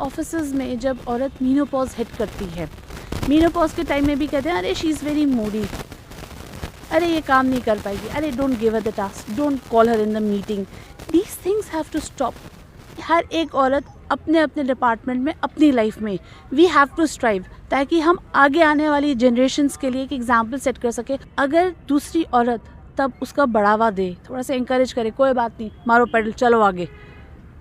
Offices में जब औरत मीनोपॉज हिट करती है, मीनोपॉज के टाइम में भी कहते हैं अरे शी इज़ वेरी मूडी, अरे ये काम नहीं कर पाएगी, अरे don't give her the task, don't call her in the meeting. These things have to stop. हर एक औरत अपने अपने डिपार्टमेंट में, अपनी लाइफ में वी हैव टू स्ट्राइव, ताकि हम आगे आने वाली जनरेशन्स के लिए एक एग्जाम्पल सेट कर सके। अगर दूसरी औरत तब उसका बढ़ावा दे, थोड़ा सा इंकरेज करे, कोई बात नहीं, मारो पेडल, चलो आगे,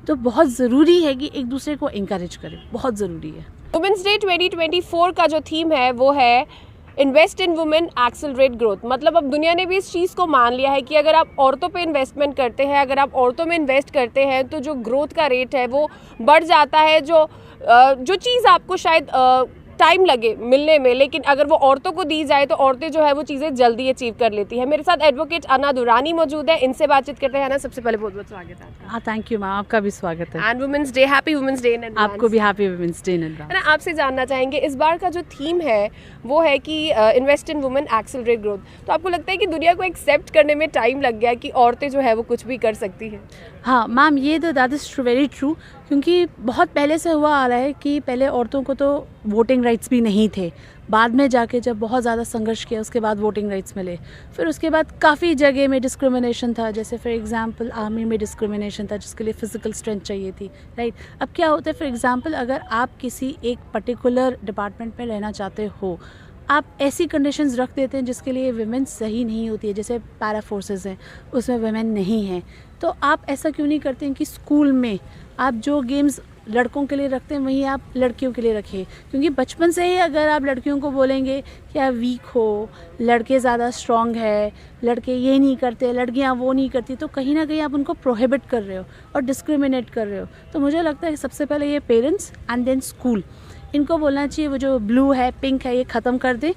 तो बहुत ज़रूरी है कि एक दूसरे को इंकरेज करें, बहुत ज़रूरी है। वुमेंस डे 2024 का जो थीम है वो है invest in women accelerate growth. मतलब अब दुनिया ने भी इस चीज़ को मान लिया है कि अगर आप औरतों पे इन्वेस्टमेंट करते हैं, अगर आप औरतों में इन्वेस्ट करते हैं तो जो ग्रोथ का रेट है वो बढ़ जाता है। जो चीज़ आपको शायद टाइम लगे मिलने में, लेकिन अगर वो औरतों को दी जाए तो औरतें जो है वो चीज़ें जल्दी अचीव कर लेती है। मेरे साथ एडवोकेट अना दुरानी मौजूद है, इनसे बातचीत करते हैं ना। सबसे पहले बहुत बहुत स्वागत है आपका। हाँ, थैंक यू मैम, आपका भी स्वागत है। And women's day, happy women's day. आपको भी हैप्पी वुमेंस डे। ना आपसे जानना चाहेंगे, इस बार का जो थीम है वो है कि invest in women accelerate growth. तो आपको लगता है कि दुनिया को एक्सेप्ट करने में टाइम लग गया कि औरतें जो है वो कुछ भी कर सकती हैं? हाँ मैम, ये तो दैट इज़ वेरी ट्रू, क्योंकि बहुत पहले से हुआ आ रहा है कि पहले औरतों को तो वोटिंग राइट्स भी नहीं थे, बाद में जाके जब बहुत ज़्यादा संघर्ष किया उसके बाद वोटिंग राइट्स मिले। फिर उसके बाद काफ़ी जगह में डिस्क्रिमिनेशन था, जैसे फॉर एग्जांपल आर्मी में डिस्क्रिमिनेशन था जिसके लिए फ़िज़िकल स्ट्रेंथ चाहिए थी, राइट। अब क्या होता है, फॉर एग्जांपल अगर आप किसी एक पर्टिकुलर डिपार्टमेंट में रहना चाहते हो, आप ऐसी कंडीशंस रख देते हैं जिसके लिए विमेन सही नहीं होती है, जैसे पैरा फोर्सेस हैं उसमें विमेन नहीं हैं, तो आप ऐसा क्यों नहीं करते हैं कि स्कूल में आप जो गेम्स लड़कों के लिए रखते हैं वहीं आप लड़कियों के लिए रखिए। क्योंकि बचपन से ही अगर आप लड़कियों को बोलेंगे कि आप वीक हो, लड़के ज़्यादा स्ट्रॉन्ग है, लड़के ये नहीं करते, लड़कियां वो नहीं करती, तो कहीं ना कहीं आप उनको प्रोहिबिट कर रहे हो और डिस्क्रिमिनेट कर रहे हो। तो मुझे लगता है कि सबसे पहले ये पेरेंट्स एंड देन स्कूल, इनको बोलना चाहिए वो जो ब्लू है, पिंक है, ये ख़त्म कर दें।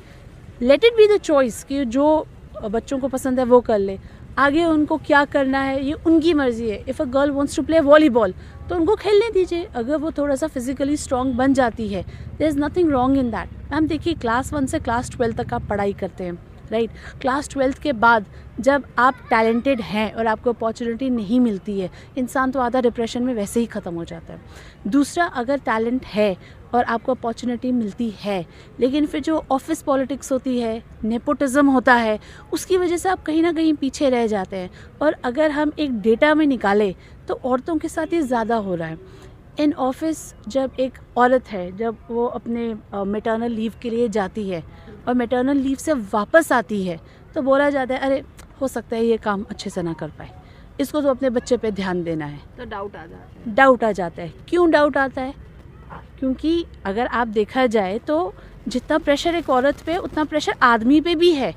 Let it be the choice कि जो बच्चों को पसंद है वो कर ले, आगे उनको क्या करना है ये उनकी मर्ज़ी है। If a girl wants to play volleyball तो उनको खेलने दीजिए, अगर वो थोड़ा सा फिजिकली स्ट्रॉन्ग बन जाती है, there is nothing wrong in that. Ma'am देखिए, क्लास 1 से क्लास 12 तक आप पढ़ाई करते हैं, राइट। क्लास 12 के बाद जब आप टैलेंटेड हैं और आपको अपॉर्चुनिटी नहीं मिलती है, इंसान तो आधा डिप्रेशन में वैसे ही ख़त्म हो जाता है। दूसरा, अगर टैलेंट है और आपको अपॉर्चुनिटी मिलती है, लेकिन फिर जो ऑफिस पॉलिटिक्स होती है, नेपोटिज्म होता है, उसकी वजह से आप कहीं ना कहीं पीछे रह जाते हैं। और अगर हम एक डेटा में निकालें तो औरतों के साथ ये ज़्यादा हो रहा है। इन ऑफिस जब एक औरत है, जब वो अपने मैटरनल लीव के लिए जाती है और मैटरनल लीव से वापस आती है, तो बोला जाता है अरे हो सकता है ये काम अच्छे से ना कर पाए, इसको तो अपने बच्चे पे ध्यान देना है। तो डाउट आ जाता है। डाउट आ जाता है। क्यों डाउट आता है? क्योंकि अगर आप देखा जाए तो जितना प्रेशर एक औरत पे उतना प्रेशर आदमी पे भी है।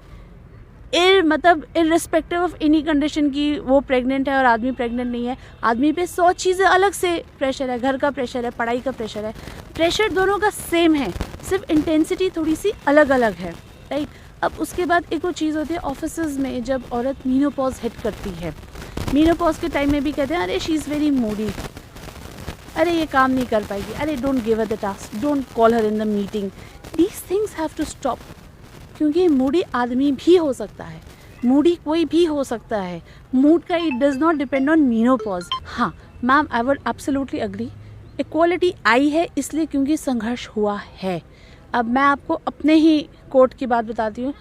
मतलब इररिस्पेक्टिव ऑफ एनी कंडीशन की वो प्रेग्नेंट है और आदमी प्रेग्नेंट नहीं है, आदमी पे 100 चीज़ें अलग से प्रेशर है, घर का प्रेशर है, पढ़ाई का प्रेशर है, प्रेशर दोनों का सेम है, सिर्फ इंटेंसिटी थोड़ी सी अलग अलग है, राइट। अब उसके बाद एक और चीज़ होती है, ऑफिसेज में जब औरत मीनोपॉज हिट करती है, मीनोपॉज के टाइम में भी कहते हैं अरे शी इज़ वेरी मूडी, अरे ये काम नहीं कर पाएगी, अरे don't give her the task, don't call her in the meeting. These things have to stop, क्योंकि मूडी आदमी भी हो सकता है, मूडी कोई भी हो सकता है, मूड का it does not depend on menopause. हाँ ma'am, I would absolutely agree, equality आई है इसलिए क्योंकि संघर्ष हुआ है। अब मैं आपको अपने ही कोर्ट की बात बताती हूँ।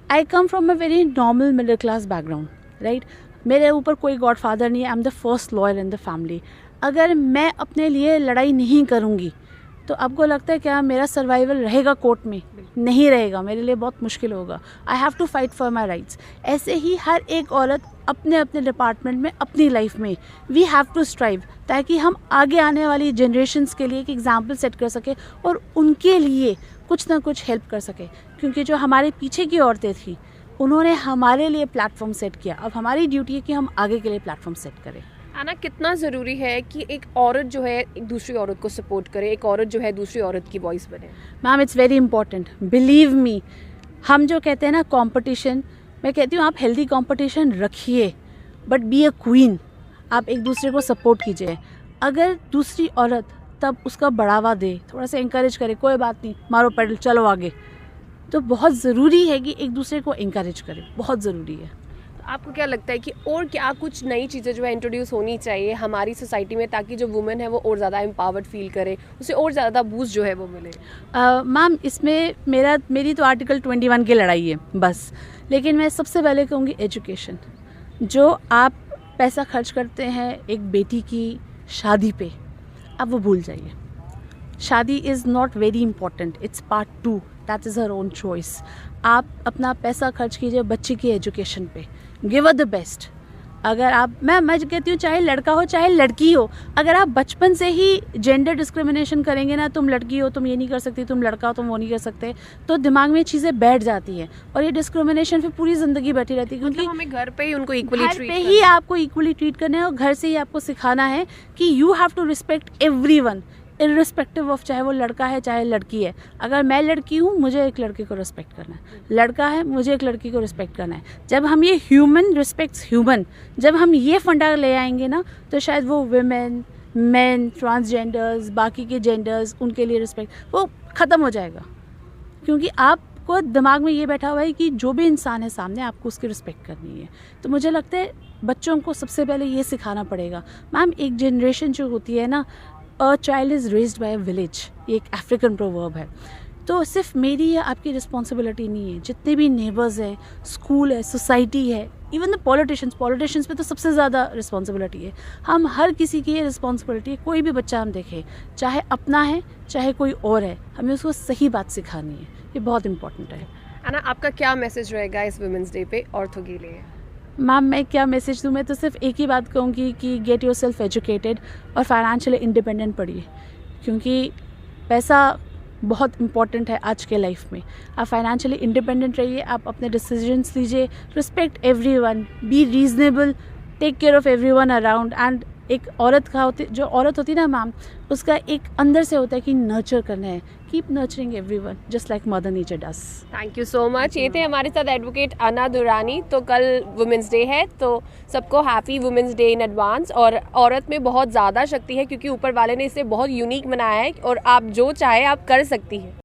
I come from a very normal middle class background, right. मेरे ऊपर कोई गॉड फादर नहीं है, I am the first lawyer in the family. अगर मैं अपने लिए लड़ाई नहीं करूँगी तो आपको लगता है क्या मेरा सर्वाइवल रहेगा कोर्ट में? नहीं रहेगा, मेरे लिए बहुत मुश्किल होगा। I have to fight for my rights. ऐसे ही हर एक औरत अपने अपने डिपार्टमेंट में, अपनी लाइफ में वी हैव टू स्ट्राइव, ताकि हम आगे आने वाली जनरेशन्स के लिए एक एग्जाम्पल सेट कर सके और उनके लिए कुछ ना कुछ हेल्प कर सके। क्योंकि जो हमारे पीछे की औरतें थी उन्होंने हमारे लिए प्लेटफॉर्म सेट किया, अब हमारी ड्यूटी है कि हम आगे के लिए प्लेटफॉर्म सेट करें। आना, कितना ज़रूरी है कि एक औरत जो है एक दूसरी औरत को सपोर्ट करे, एक औरत जो है दूसरी औरत की वॉइस बने? Ma'am it's very important, believe me. हम जो कहते हैं ना कंपटीशन, मैं कहती हूँ आप हेल्दी कंपटीशन रखिए, बट बी अ क्वीन। आप एक दूसरे को सपोर्ट कीजिए। अगर दूसरी औरत तब उसका बढ़ावा दे, थोड़ा सा इंकरेज करे, कोई बात नहीं, मारो पेडल, चलो आगे, तो बहुत ज़रूरी है कि एक दूसरे को इंकरेज करें, बहुत ज़रूरी है। आपको क्या लगता है कि और क्या कुछ नई चीज़ें जो है इंट्रोड्यूस होनी चाहिए हमारी सोसाइटी में, ताकि जो वुमेन है वो और ज़्यादा एम्पावर्ड फील करे, उसे और ज़्यादा बूस्ट जो है वो मिले? मैम, इसमें मेरी तो आर्टिकल 21 की लड़ाई है बस। लेकिन मैं सबसे पहले कहूँगी एजुकेशन। जो आप पैसा खर्च करते हैं एक बेटी की शादी पे, आप वो भूल जाइए। शादी is not very important, it's part 2, that is her own choice. आप अपना पैसा खर्च कीजिए बच्चे की एजुकेशन पे, गिव अ द बेस्ट। अगर आप मैं कहती हूँ चाहे लड़का हो चाहे लड़की हो, अगर आप बचपन से ही जेंडर डिस्क्रिमिनेशन करेंगे ना, तुम लड़की हो तुम ये नहीं कर सकती, तुम लड़का हो तुम वो नहीं कर सकते, तो दिमाग में चीज़ें बैठ जाती हैं और ये डिस्क्रिमिनेशन फिर पूरी ज़िंदगी बैठी रहती है। क्योंकि हमें घर पे ही उनको इक्वली घर पे ही आपको इक्वली ट्रीट करना है और घर से ही आपको सिखाना है कि you have to respect everyone, irrespective of चाहे वो लड़का है चाहे लड़की है। अगर मैं लड़की हूँ मुझे एक लड़के को रिस्पेक्ट करना है, लड़का है मुझे एक लड़की को रिस्पेक्ट करना है। जब हम ये ह्यूमन रिस्पेक्ट्स ह्यूमन, जब हम ये फंडा ले आएंगे ना, तो शायद वो विमेन, मेन, ट्रांसजेंडर्स, बाकी के जेंडर्स, उनके लिए रिस्पेक्ट वो ख़त्म हो जाएगा। क्योंकि आपको दिमाग में ये बैठा हुआ है कि जो भी इंसान है सामने आपको उसकी रिस्पेक्ट करनी है। तो मुझे लगता है बच्चों को सबसे पहले ये सिखाना पड़ेगा। मैम, एक जनरेशन जो होती है ना, a child is raised bye a village, ये एक अफ्रीकन प्रोवर्ब है। तो सिर्फ मेरी या आपकी रिस्पॉन्सिबिलिटी नहीं है, जितने भी नेबर्स हैं, स्कूल है, सोसाइटी है, इवन द पॉलिटिशियंस पे तो सबसे ज़्यादा रिस्पॉन्सिबिलिटी है। हम हर किसी की ये रिस्पॉन्सिबिलिटी है, कोई भी बच्चा हम देखें, चाहे अपना है चाहे कोई और है, हमें उसको सही बात सिखानी है। ये बहुत इंपॉर्टेंट है। अना, आपका क्या मैसेज रहेगा इस वुमेंस डे पे औरतों के लिए? मैम, मैं क्या मैसेज दूँ? मैं तो सिर्फ एक ही बात कहूँगी कि गेट योर सेल्फ एजुकेटेड और फाइनेंशियली इंडिपेंडेंट पढ़िए। क्योंकि पैसा बहुत इंपॉर्टेंट है आज के लाइफ में। आप फाइनेंशियली इंडिपेंडेंट रहिए, आप अपने डिसीजंस लीजिए, respect everyone, be reasonable, take care of everyone around. And एक औरत का जो औरत होती है ना मैम, उसका एक अंदर से होता है कि नर्चर करना है, keep nurturing everyone just like mother nature does. Thank you so much. ये थे हमारे साथ एडवोकेट अना दुरानी। तो कल वुमेंस डे है, तो सबको happy women's day in advance. और औरत में बहुत ज़्यादा शक्ति है, क्योंकि ऊपर वाले ने इसे बहुत यूनिक बनाया है और आप जो चाहे आप कर सकती हैं।